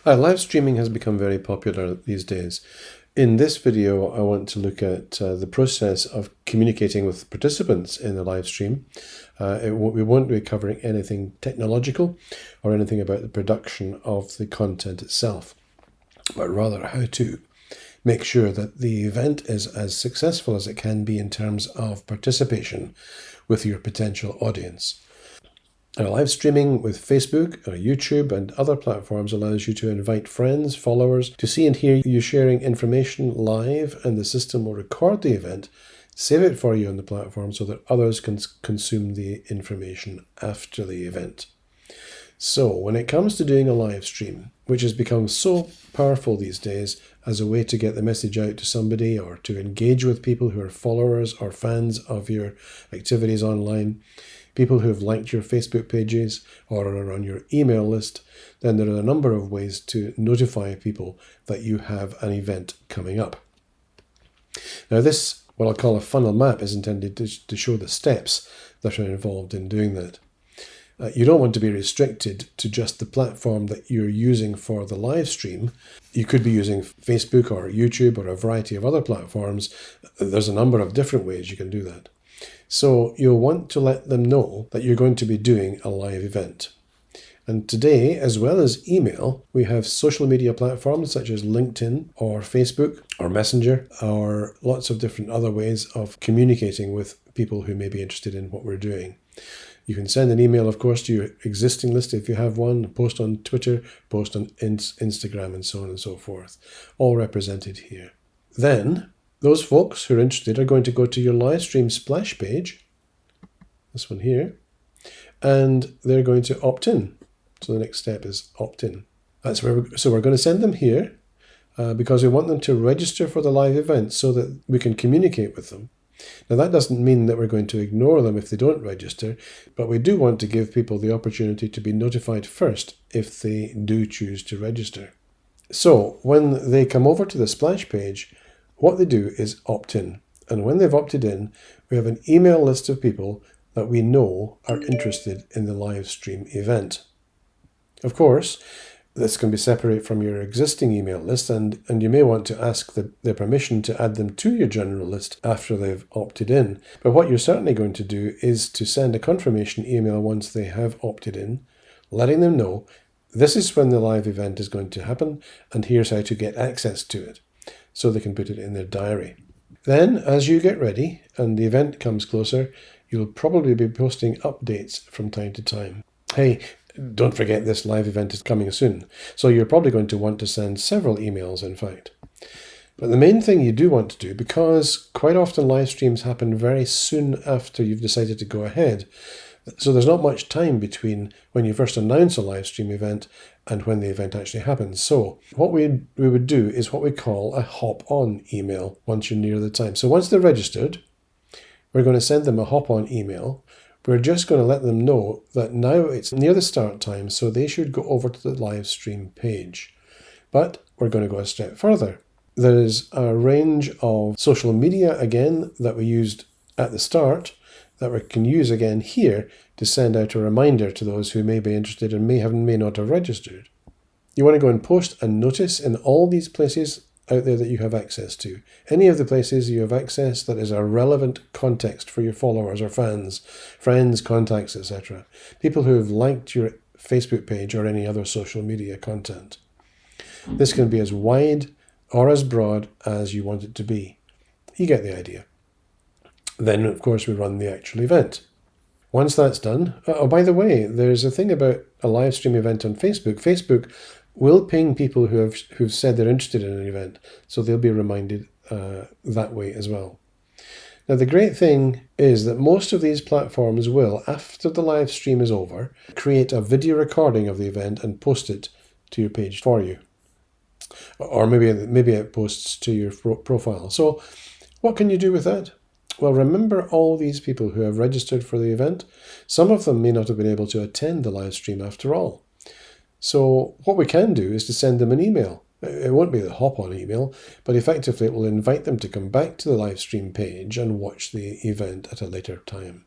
Live streaming has become very popular these days. In this video, I want to look at the process of communicating with participants in the live stream. We won't be covering anything technological or anything about the production of the content itself, but rather how to make sure that the event is as successful as it can be in terms of participation with your potential audience. Live streaming with Facebook, YouTube and other platforms allows you to invite friends, followers to see and hear you sharing information live, and the system will record the event, save it for you on the platform so that others can consume the information after the event. So when it comes to doing a live stream, which has become so powerful these days as a way to get the message out to somebody or to engage with people who are followers or fans of your activities online, people who have liked your Facebook pages or are on your email list, then there are a number of ways to notify people that you have an event coming up. Now this, what I'll call a funnel map, is intended to show the steps that are involved in doing that. You don't want to be restricted to just the platform that you're using for the live stream. You could be using Facebook or YouTube or a variety of other platforms. There's a number of different ways you can do that. So you'll want to let them know that you're going to be doing a live event. And today, as well as email, we have social media platforms such as LinkedIn or Facebook or Messenger, or lots of different other ways of communicating with people who may be interested in what we're doing. You can send an email, of course, to your existing list if you have one, post on Twitter, post on Instagram, and so on and so forth, all represented here. Then, those folks who are interested are going to go to your live stream splash page, this one here, and they're going to opt in. So the next step is opt in. So we're going to send them here because we want them to register for the live event so that we can communicate with them. Now that doesn't mean that we're going to ignore them if they don't register, but we do want to give people the opportunity to be notified first if they do choose to register. So when they come over to the splash page, what they do is opt in. And when they've opted in, we have an email list of people that we know are interested in the live stream event. Of course, this can be separate from your existing email list, and you may want to ask their permission to add them to your general list after they've opted in. But what you're certainly going to do is to send a confirmation email once they have opted in, letting them know this is when the live event is going to happen, and here's how to get access to it, so they can put it in their diary. Then, as you get ready and the event comes closer, you'll probably be posting updates from time to time. Hey, don't forget this live event is coming soon. So you're probably going to want to send several emails, in fact. But the main thing you do want to do, because quite often live streams happen very soon after you've decided to go ahead, so there's not much time between when you first announce a live stream event and when the event actually happens. So what we would do is what we call a hop-on email once you're near the time. So once they're registered, we're going to send them a hop-on email. We're just going to let them know that now it's near the start time, so they should go over to the live stream page. But we're going to go a step further. There's a range of social media, again, that we used at the start that we can use again here to send out a reminder to those who may be interested and may not have registered. You want to go and post a notice in all these places out there that you have access to. Any of the places you have access that is a relevant context for your followers or fans, friends, contacts, etc. People who have liked your Facebook page or any other social media content. This can be as wide or as broad as you want it to be. You get the idea. Then, of course, we run the actual event. Once that's done, oh, by the way, there's a thing about a live stream event on Facebook. Facebook will ping people who've said they're interested in an event, so they'll be reminded that way as well. Now, the great thing is that most of these platforms will, after the live stream is over, create a video recording of the event and post it to your page for you. Or maybe it posts to your profile. So what can you do with that? Well, remember all these people who have registered for the event. Some of them may not have been able to attend the live stream after all. So what we can do is to send them an email. It won't be the hop-on email, but effectively it will invite them to come back to the live stream page and watch the event at a later time.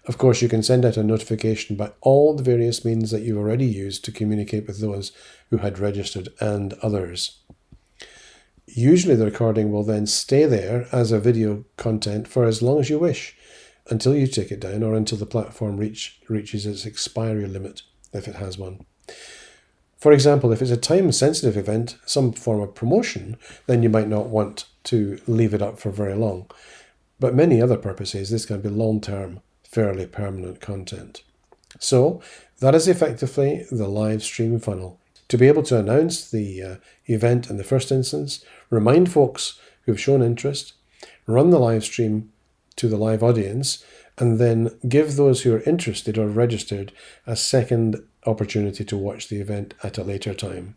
Of course, you can send out a notification by all the various means that you've already used to communicate with those who had registered and others. Usually the recording will then stay there as a video content for as long as you wish, until you take it down or until the platform reaches its expiry limit, if it has one. For example, if it's a time-sensitive event, some form of promotion, then you might not want to leave it up for very long. But many other purposes, this can be long-term, fairly permanent content. So that is effectively the live stream funnel. To be able to announce the event in the first instance, remind folks who've shown interest, run the live stream to the live audience, and then give those who are interested or registered a second opportunity to watch the event at a later time.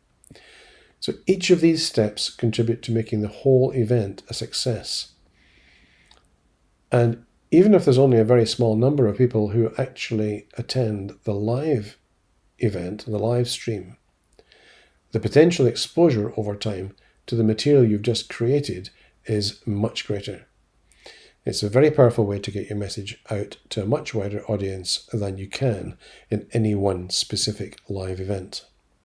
So each of these steps contribute to making the whole event a success. And even if there's only a very small number of people who actually attend the live event, the live stream, the potential exposure over time to the material you've just created is much greater. It's a very powerful way to get your message out to a much wider audience than you can in any one specific live event.